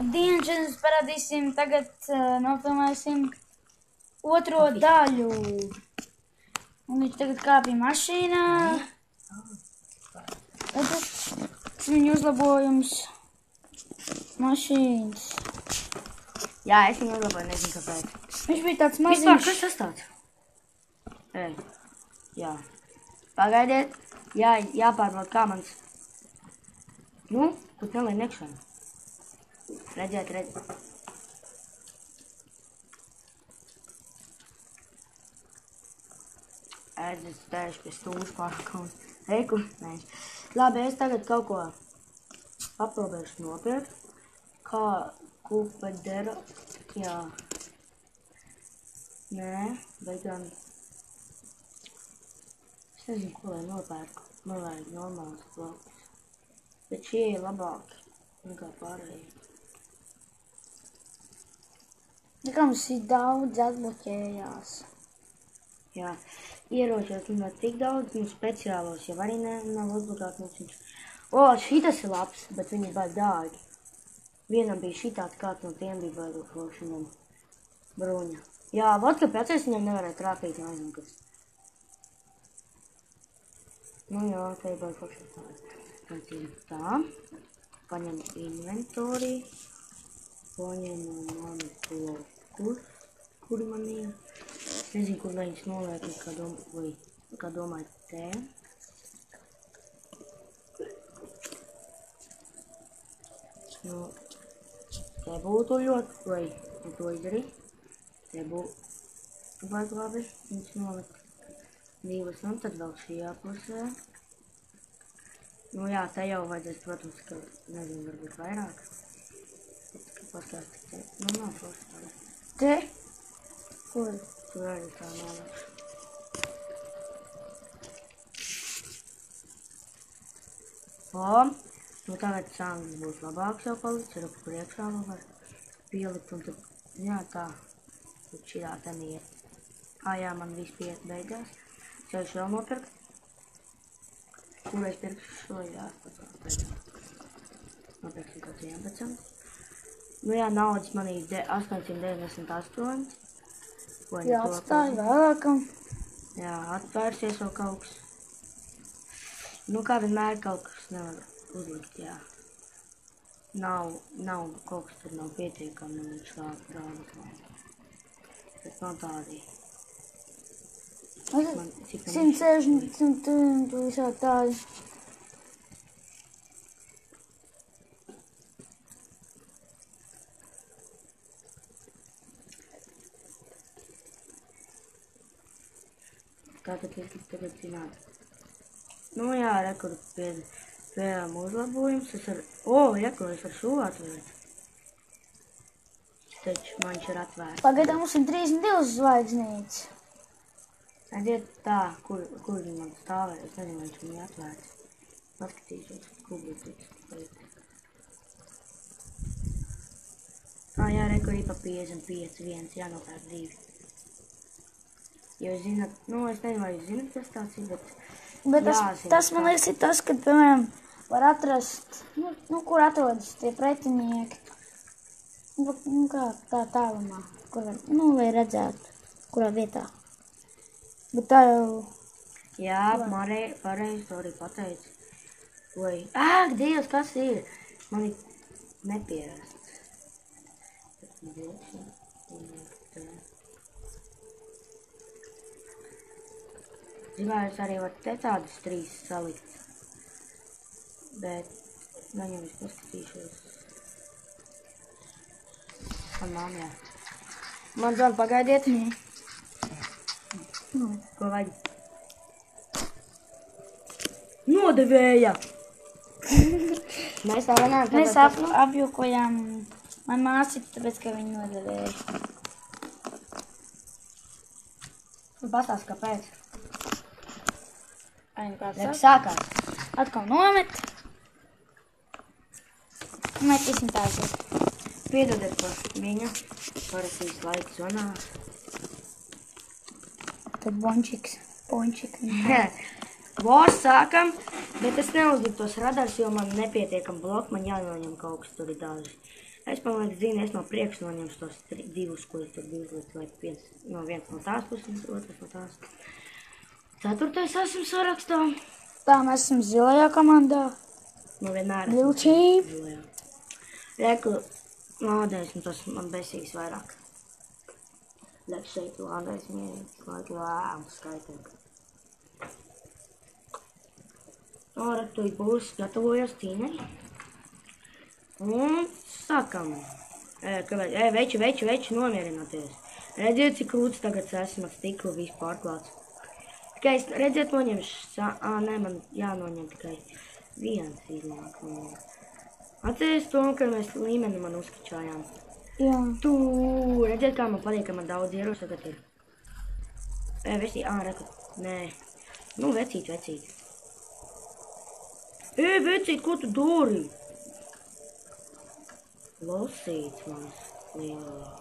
Dienas parādīsim, tagad nofilmēsim otro daļu. Un viņš tagad kāpja mašīnā. Tas viņa uzlabojums mašīnas. Jā, es viņu uzlaboju, nezinu kāpēc. Viņš bija tāds maziņš. Vispār, kas tas tāds? Ei, jā. Pagaidiet, jāpārbauda kā mans. Nu, kur nelien iekšana. Redziet. Es tēšu pie stūžu pārkauns. Eiku? Nē. Labi, es tagad kaut ko aprobēšu nopirkt. Kā kupedera. Jā. Nē, bet gan. Es nezinu, ko lai nopērku. Man vajag normāls blokus. Bet šie ir labāki nekā pārējie. Kā mums ir daudz atbloķējās. Jā, ieročos man tik daudz, un speciālos jau arī nav uzbloķēt mums viņš. O, šitas ir labs, bet viņi ir baigi dārgi. Vienam bija šitāds, kāds no tiem bija baigi foršinam bruņa. Jā, vot kāpēc es viņam nevarēju trāpīt, nezinu, kas. Nu jā, te ir baigi foršinam. Tā, paņem inventoriju, paņem mani blokus, kuri man ir. Es nezinu, kur lai viņas noliek, kā domāju, te. Nu, te būtu ļoti, vai to izdarīt. Te būtu baigi labi, viņas noliek divas, un tad vēl šajā pusē. Nu jā, te jau vajadzēs, protams, ka, nezinu, varbūt vairāk. Paskatīt te. Nu, nav forši. Te? Kur? Tur arī tā nolēkšu. O, nu tagad sāngas būs labāks jau palicis, ir priekšā vēl var pielikt, un tad, jā, tā. Tad šitā ten iet. Jā, man viss piet beigās. Ceļš vēl nopirkt. Kur es pirkšu šo, jā, nopirksim kaut 11. Nu jā, naudas man ir 898. Jā, atstāju vēlākam. Jā, atvērsies vēl kaut kas. Nu kā vienmēr kaut kas nevar uzlikt, jā. Nav kaut kas tur nav pietiekami, viņš tā rāda. Bet man tādī. 160 visā tādi. Kā tad es tagad zināt? Nu jā, rekur pēdām uzlabojums. Es ar, rekur, es ar šo atvērt. Taču man viņš ir atvērts. Pagaidām mums ir 32 zvaigznītes. Aiziet tā, kur viņi man stāvēja, es nezinu, viņš man atvērts. Paskatīšos, kur būtu tiks. Jā, rekur ir pa 55, viens, jānopērk 2. Jo zināt, nu, es nezinu, vai jūs zināt, kas tāds ir, bet tas man liekas ir tas, kad, piemēram, var atrast, nu, kur atrodas tie pretinieki. Nu, kā tā tālumā, kur var, nu, lai redzētu, kurā vietā. Bet tā jau... Jā, pareizi to arī pateicu. Ak, Dievs, kas ir? Man ir nepierasts. Zināju, es arī varu te tādus 3 salikt. Bet, man jau es paskatīšos. Jā. Man zvan, pagaidiet. Ko vajag? Nodevēja! Mēs tā runājam. Mēs apjokojām man māsi, tāpēc, ka viņi nodevēja. Pastāst, kāpēc? Kāds sākās. Atkal nomet. Metīsim tā aiziet. Piedodiet par viņa. Parasīs laiku zonā. Tad bončiks. Vos sākam, bet es neuzliku tos radars, jo man nepietiekam bloku, man jānoņem kaut kas tur ir daži. Es, man liekas, zinu, es no priekš noņemšu tos divus, ko es tur biju uzlikt, vai viens no tās puses, otrs no tās. 4. esam sarakstā. Tā, mēs esam zilajā komandā. Nu, vienmēr Blue team. zilajā. Reku, lādējs, un tas man besīs vairāk. Reku šeit lādējs mierīgi, laiku skaitāk. Reku, tu būs gatavojos tīnei. Un sākam. Veči, nomierināties. Redziet, cik krūts tagad esmu ar stiklu visu pārklāts. Tikai es, redziet, noņemšu, nē, man jānoņem tikai viens izlāk. Atceries to, ka mēs līmeni man uzkačājām. Jā. Tu, redziet, kā man patīk, ka man daudz ieros tagad ir. Vecīt, reku, nē. Nu, vecīt. Vecīt, ko tu dori? Losīts manas lielāks.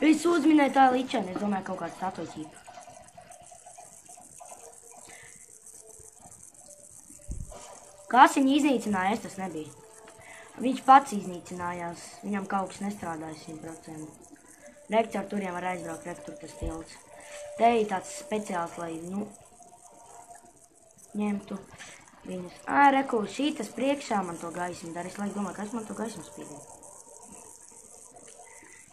Es uzminēju tā līčēni, es domāju kaut kāds statuķība. Kas viņu iznīcināja, es tas nebija. Viņš pats iznīcinājās, viņam kaut kas nestrādāja 100%. Rekts ar turiem var aizbraukt, tur tas tilts. Te ir tāds speciāls, lai, ņemtu viņus. Reku, šītas priekšā man to gaismu dara. Es laik domāju, kas man to gaismu spīdē.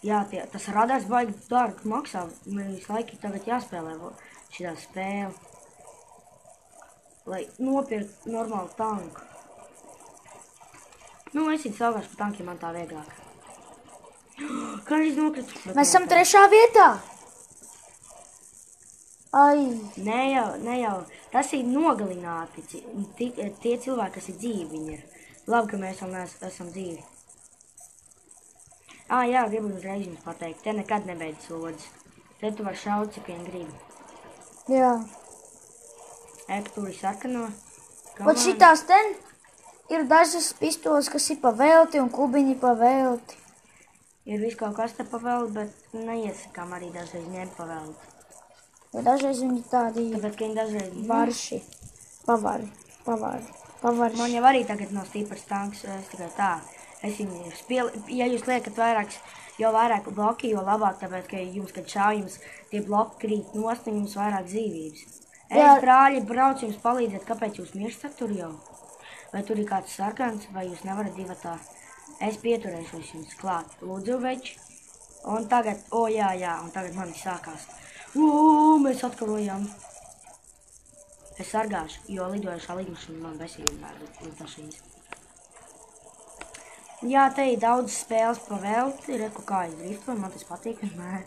Jā, tas radars baigi dārgi maksā. Man visu laiku tagad jāspēlē šitā spēle. Lai nopirkt normālu tanku. Nu, es viņu saugāšu par tankiem, man tā vieglāk. Kā viņš nokrit? Mēs esam 3. vietā. Ai. Ne jau. Tas ir nogalināti. Tie cilvēki, kas ir dzīvi, viņi ir. Labi, ka mēs esam dzīvi. Jā, gribu uzreiz jums pateikt. Te nekad nebeidz sodas. Te tu var šaut, cik vien gribi. Jā. Tur ir sarkano. Ot šitās ten ir dažas pistoles, kas ir pa velti un kubiņi pa velti. Ir viss kaut kas te pa velti, bet neiesakām arī dažreiz ņem pa velti. Jo dažreiz viņi tādi Tāpēc, ka viņi dažreiz varši. Pavari. Man jau arī tagad nav stiprs tanks, es tikai tā. Es viņu ja jūs liekat jo vairāk bloki, jo labāk, tāpēc, ka jums, kad šaujums, tie bloki krīt nost, un jums vairāk dzīvības. Es, brāļi, braucu jums palīdzēt, kāpēc jūs mirstat tur jau? Vai tur ir kāds sarkans, vai jūs nevarat divatā? Es pieturēšos jums klāt. Lūdzu, veči. Un tagad, jā, un tagad mani sākās. Mēs atkarojām. Es sargāšu, jo lidojušā lidmašana man besīgi lidmašīnas. Jā, te ir daudz spēles pa velti, reku kā es driftoju, man tas patīk vienmēr.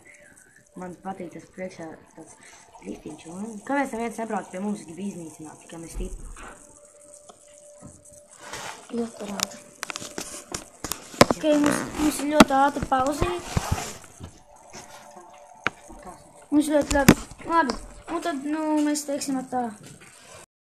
Man patīk tas priekšā tāds driftiņš. Kāpēc neviens nebrauc pie mums, grib iznīcināt, tikai mēs stipri? Ļoti ātri. Tikai mums ir ļoti ātri pauzīt. Mums ļoti labi. Un tad, mēs teiksim tā.